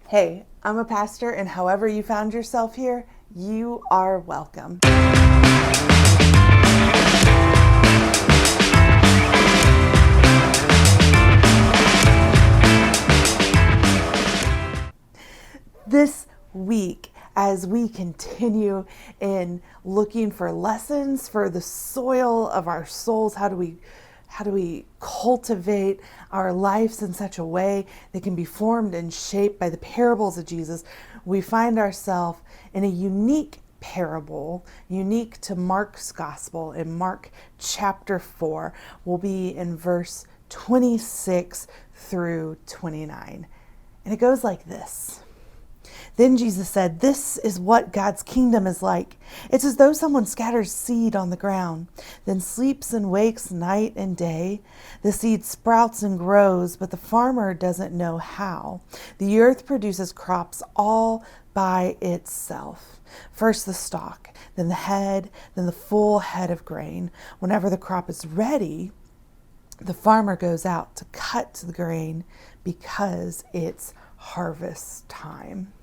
Hey, I'm a pastor, and however you found yourself here, you are welcome. This week, as we continue in looking for lessons for the soil of our souls, how do we cultivate our lives in such a way that can be formed and shaped by the parables of Jesus? We find ourselves in a unique parable, unique to Mark's gospel. In Mark chapter 4, we'll be in verse 26 through 29. And it goes like this. Then Jesus said, "This is what God's kingdom is like. It's as though someone scatters seed on the ground, then sleeps and wakes night and day. The seed sprouts and grows, but the farmer doesn't know how. The earth produces crops all by itself. First the stalk, then the head, then the full head of grain. Whenever the crop is ready, the farmer goes out to cut the grain because it's harvest time."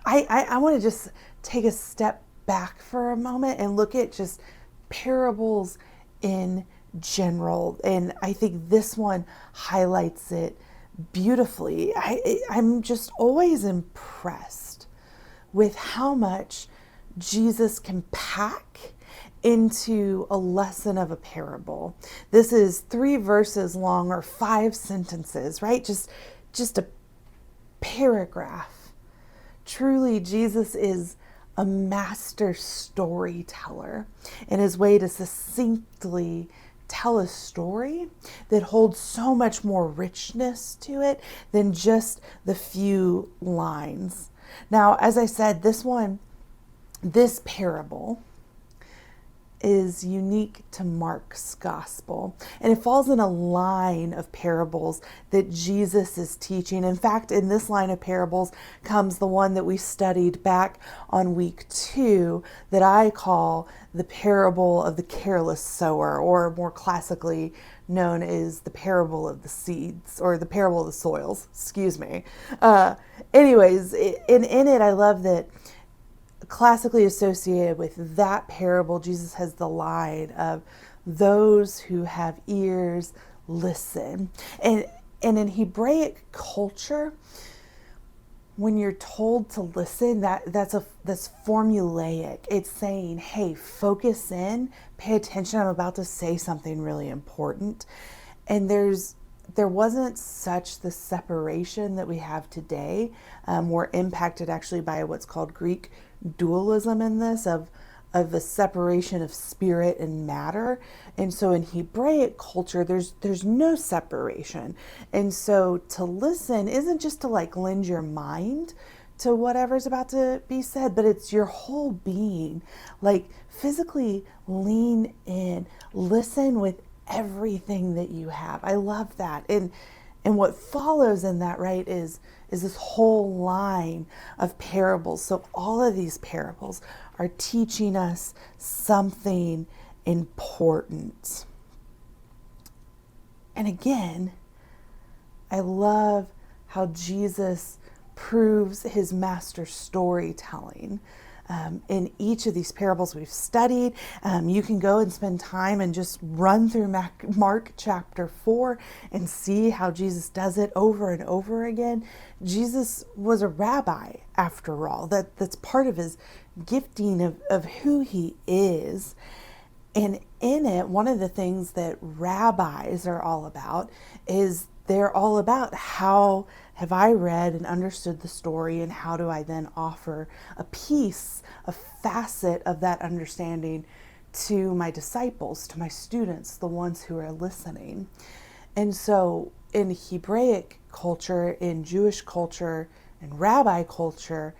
I want to just take a step back for a moment and look at just parables in general. And I think this one highlights it beautifully. I'm just always impressed with how much Jesus can pack into a lesson of a parable. This is 3 verses long, or 5 sentences, right? Just a paragraph. Truly, Jesus is a master storyteller in his way to succinctly tell a story that holds so much more richness to it than just the few lines. Now, as I said, this parable is unique to Mark's gospel, and it falls in a line of parables that Jesus is teaching. In fact, in this line of parables comes the one that we studied back on week 2 that I call the parable of the careless sower, or more classically known as the parable of the seeds, or the parable of the soils, excuse me. Anyways, in it, I love that classically associated with that parable, Jesus has the line of "those who have ears, listen." And in Hebraic culture, when you're told to listen, that's formulaic. It's saying, hey, focus in, pay attention, I'm about to say something really important. And there wasn't such the separation that we have today. We're impacted actually by what's called Greek dualism in this, of a separation of spirit and matter. And so in Hebraic culture, there's no separation. And so to listen isn't just to lend your mind to whatever's about to be said, but it's your whole being. Physically lean in, listen with everything that you have. I love that. And what follows in that, right, is this whole line of parables. So all of these parables are teaching us something important. And again, I love how Jesus proves his master storytelling. In each of these parables we've studied, you can go and spend time and just run through Mark chapter 4 and see how Jesus does it over and over again. Jesus was a rabbi, after all. That's part of his gifting of who he is. And in it, one of the things that rabbis are all about is they're all about how have I read and understood the story, and how do I then offer a piece, a facet of that understanding to my disciples, to my students, the ones who are listening. And so in Hebraic culture, in Jewish culture, and rabbi culture,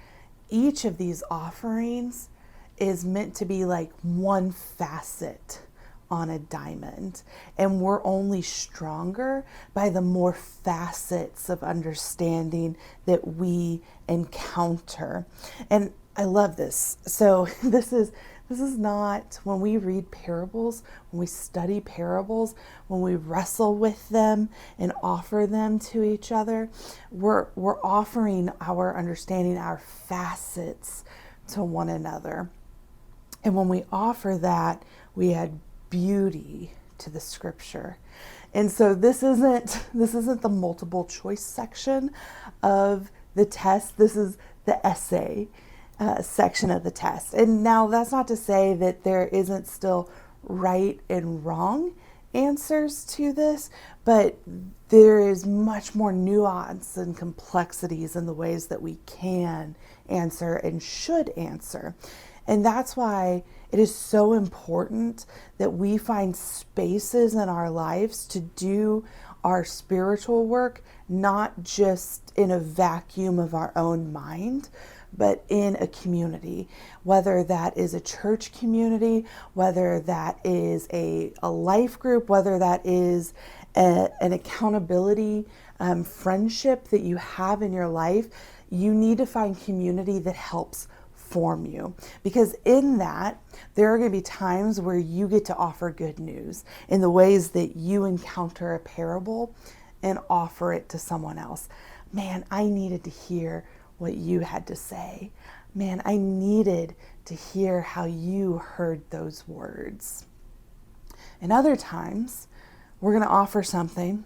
each of these offerings is meant to be like one facet on a diamond, and we're only stronger by the more facets of understanding that we encounter. And I love this. So this is This is not, when we read parables, when we study parables, when we wrestle with them and offer them to each other, we're offering our understanding, our facets to one another. And when we offer that, we add beauty to the scripture. And so this isn't the multiple choice section of the test. This is the essay section of the test. And now that's not to say that there isn't still right and wrong answers to this, but there is much more nuance and complexities in the ways that we can answer and should answer. And that's why it is so important that we find spaces in our lives to do our spiritual work, not just in a vacuum of our own mind, but in a community, whether that is a church community, whether that is a life group, whether that is an accountability friendship that you have in your life. You need to find community that helps form you, because in that there are going to be times where you get to offer good news in the ways that you encounter a parable and offer it to someone else. Man, I needed to hear what you had to say. Man, I needed to hear how you heard those words. And other times we're going to offer something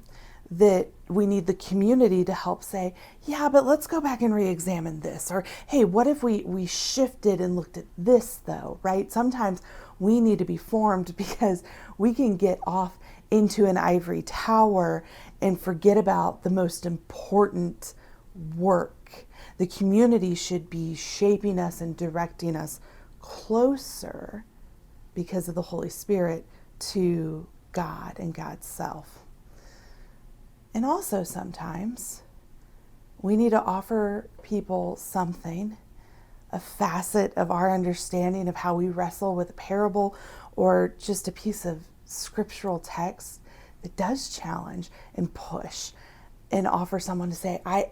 that we need the community to help say, yeah, but let's go back and re-examine this. Or, hey, what if we shifted and looked at this though, right? Sometimes we need to be formed because we can get off into an ivory tower and forget about the most important work. The community should be shaping us and directing us closer because of the Holy Spirit to God and God's self. And also sometimes we need to offer people something, a facet of our understanding of how we wrestle with a parable or just a piece of scriptural text that does challenge and push, and offer someone to say, I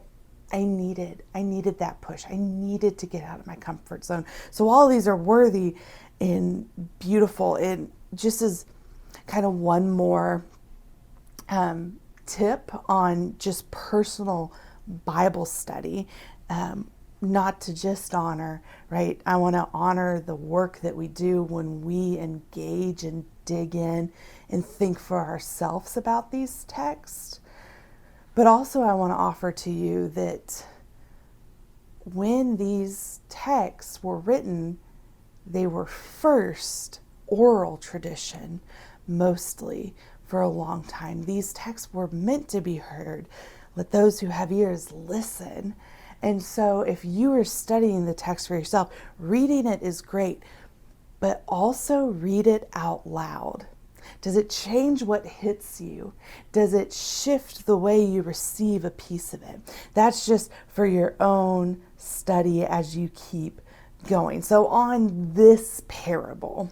needed that push. I needed to get out of my comfort zone. So all of these are worthy and beautiful. And just as kind of one more tip on just personal Bible study, not to just honor, right? I want to honor the work that we do when we engage and dig in and think for ourselves about these texts. But also I want to offer to you that when these texts were written, they were first oral tradition, mostly for a long time. These texts were meant to be heard. Let those who have ears listen. And so if you are studying the text for yourself, reading it is great, but also read it out loud. Does it change what hits you? Does it shift the way you receive a piece of it? That's just for your own study as you keep going. So on this parable,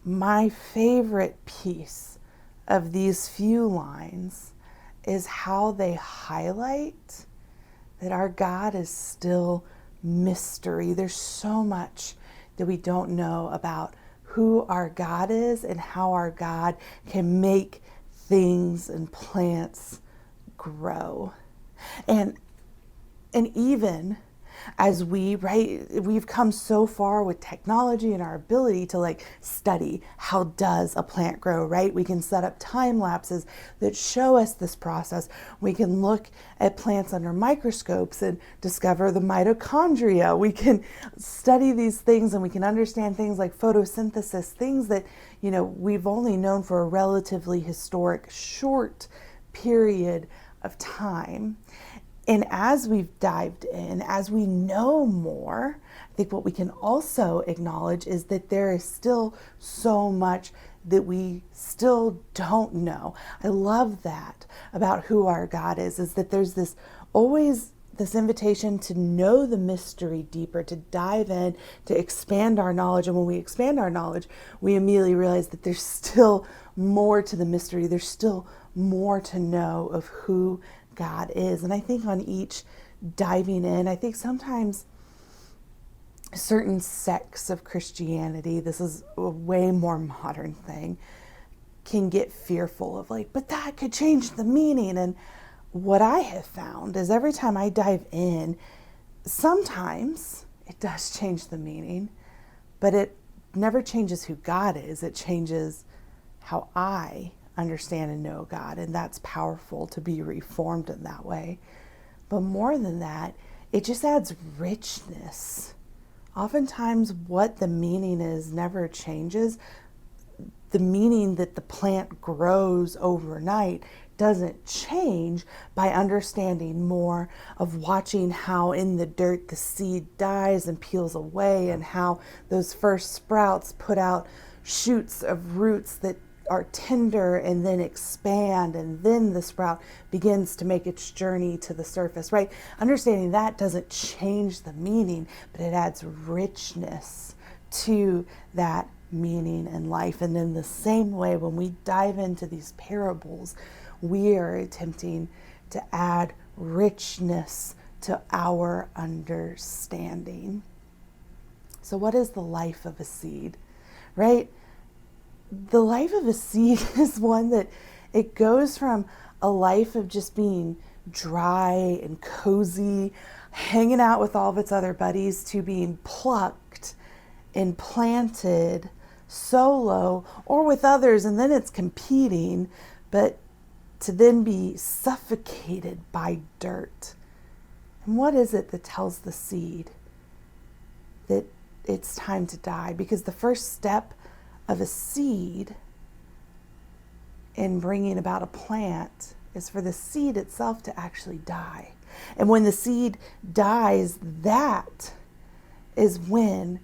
my favorite piece of these few lines is how they highlight that our God is still mystery. There's so much that we don't know about who our God is and how our God can make things and plants grow. And even as we've come so far with technology and our ability to study how does a plant grow, right? We can set up time lapses that show us this process. We can look at plants under microscopes and discover the mitochondria. We can study these things and we can understand things like photosynthesis, things that, we've only known for a relatively historic short period of time. And as we've dived in, as we know more, I think what we can also acknowledge is that there is still so much that we still don't know. I love that about who our God is that there's always this invitation to know the mystery deeper, to dive in, to expand our knowledge. And when we expand our knowledge, we immediately realize that there's still more to the mystery. There's still more to know of who God is. And I think on each diving in, I think sometimes certain sects of Christianity, this is a way more modern thing, can get fearful of like, but that could change the meaning. And what I have found is every time I dive in, sometimes it does change the meaning, but it never changes who God is. It changes how I understand and know God. And that's powerful to be reformed in that way. But more than that, it just adds richness. Oftentimes what the meaning is never changes. The meaning that the plant grows overnight doesn't change by understanding more of watching how in the dirt the seed dies and peels away, and how those first sprouts put out shoots of roots that are tender and then expand, and then the sprout begins to make its journey to the surface, right? Understanding that doesn't change the meaning, but it adds richness to that meaning in life. And in the same way, when we dive into these parables, we are attempting to add richness to our understanding. So what is the life of a seed, right? The life of a seed is one that it goes from a life of just being dry and cozy, hanging out with all of its other buddies, to being plucked and planted solo or with others, and then it's competing, but to then be suffocated by dirt. And what is it that tells the seed that it's time to die? Because the first step of a seed in bringing about a plant is for the seed itself to actually die. And when the seed dies, that is when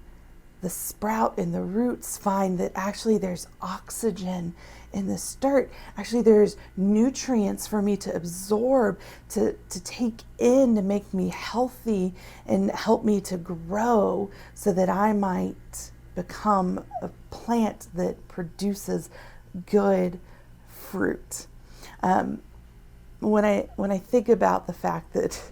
the sprout and the roots find that actually there's oxygen in this dirt. Actually, there's nutrients for me to absorb, to take in, to make me healthy and help me to grow so that I might become a plant that produces good fruit. When I think about the fact that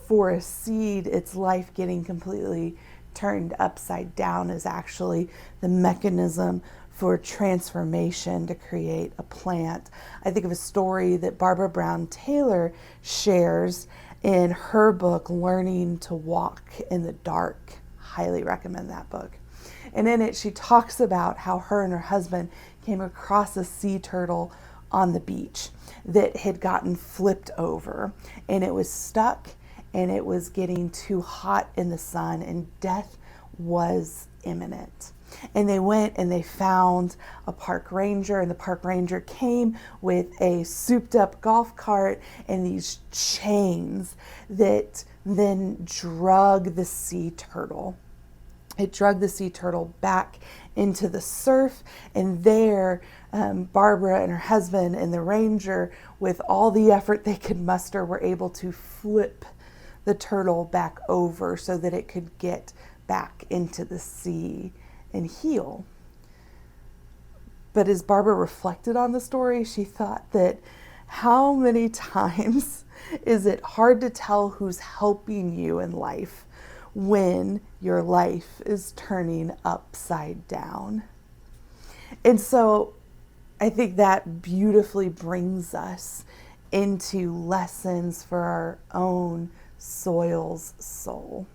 for a seed, its life getting completely turned upside down is actually the mechanism for transformation to create a plant. I think of a story that Barbara Brown Taylor shares in her book, Learning to Walk in the Dark. Highly recommend that book. And in it, she talks about how her and her husband came across a sea turtle on the beach that had gotten flipped over, and it was stuck, and it was getting too hot in the sun, and death was imminent. And they went and they found a park ranger, and the park ranger came with a souped up golf cart and these chains that then drug the sea turtle. It drug the sea turtle back into the surf, and there Barbara and her husband and the ranger, with all the effort they could muster, were able to flip the turtle back over so that it could get back into the sea and heal. But as Barbara reflected on the story, she thought that how many times is it hard to tell who's helping you in life when your life is turning upside down? And so I think that beautifully brings us into lessons for our own soil's soul.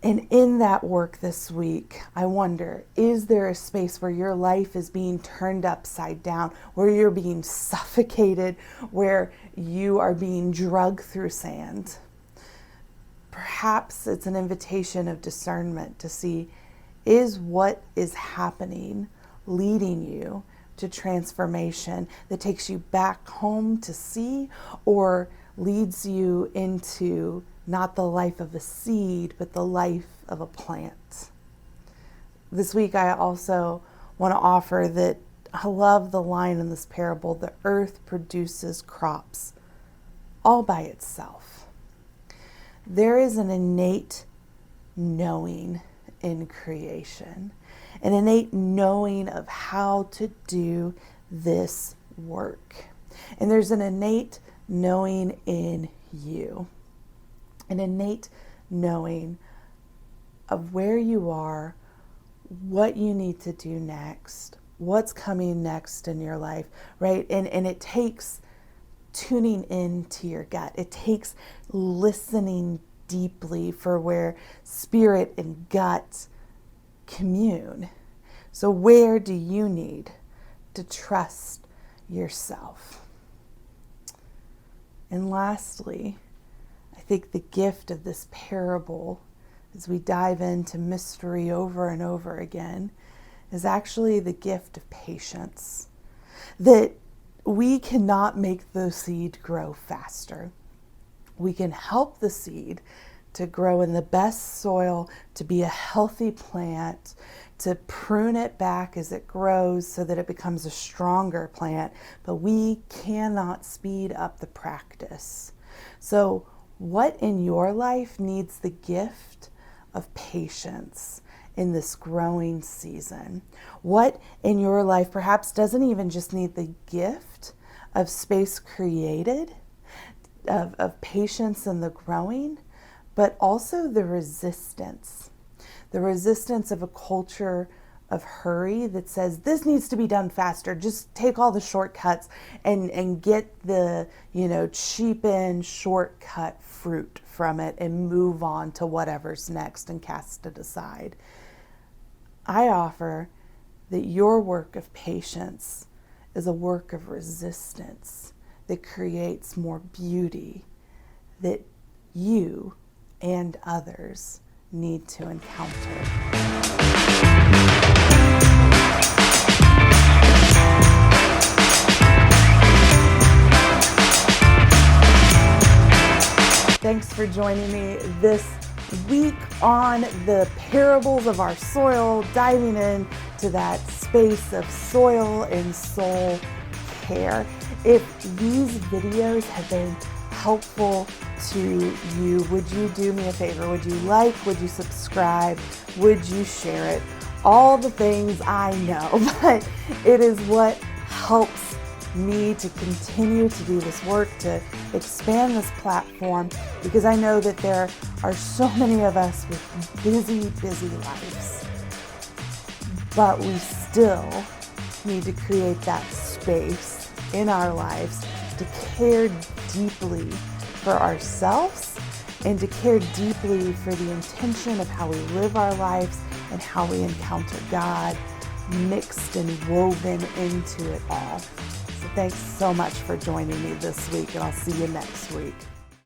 And in that work this week, I wonder, is there a space where your life is being turned upside down, where you're being suffocated, where you are being dragged through sand? Perhaps it's an invitation of discernment to see, is what is happening leading you to transformation that takes you back home to see, or leads you into not the life of a seed, but the life of a plant? This week, I also want to offer that I love the line in this parable: the earth produces crops all by itself. There is an innate knowing in creation, an innate knowing of how to do this work. And there's an innate knowing in you, an innate knowing of where you are, what you need to do next, what's coming next in your life, right? And it takes tuning into your gut. It takes listening deeply for where spirit and gut commune. So where do you need to trust yourself? And lastly, I think the gift of this parable, as we dive into mystery over and over again, is actually the gift of patience. That we cannot make the seed grow faster. We can help the seed to grow in the best soil, to be a healthy plant, to prune it back as it grows so that it becomes a stronger plant, but we cannot speed up the practice. So what in your life needs the gift of patience in this growing season? What in your life perhaps doesn't even just need the gift of space created, of patience in the growing, but also the resistance of a culture of hurry that says this needs to be done faster. Just take all the shortcuts and get the, cheapened shortcut fruit from it and move on to whatever's next and cast it aside. I offer that your work of patience is a work of resistance that creates more beauty that you and others need to encounter. Thanks for joining me this week on the parables of our soil, diving into that space of soil and soul care. If these videos have been helpful to you, would you do me a favor? Would you like? Would you subscribe? Would you share it? All the things I know, but it is what helps me to continue to do this work, to expand this platform, because I know that there are so many of us with busy lives, but we still need to create that space in our lives to care deeply for ourselves and to care deeply for the intention of how we live our lives and how we encounter God mixed and woven into it all. So thanks so much for joining me this week, and I'll see you next week.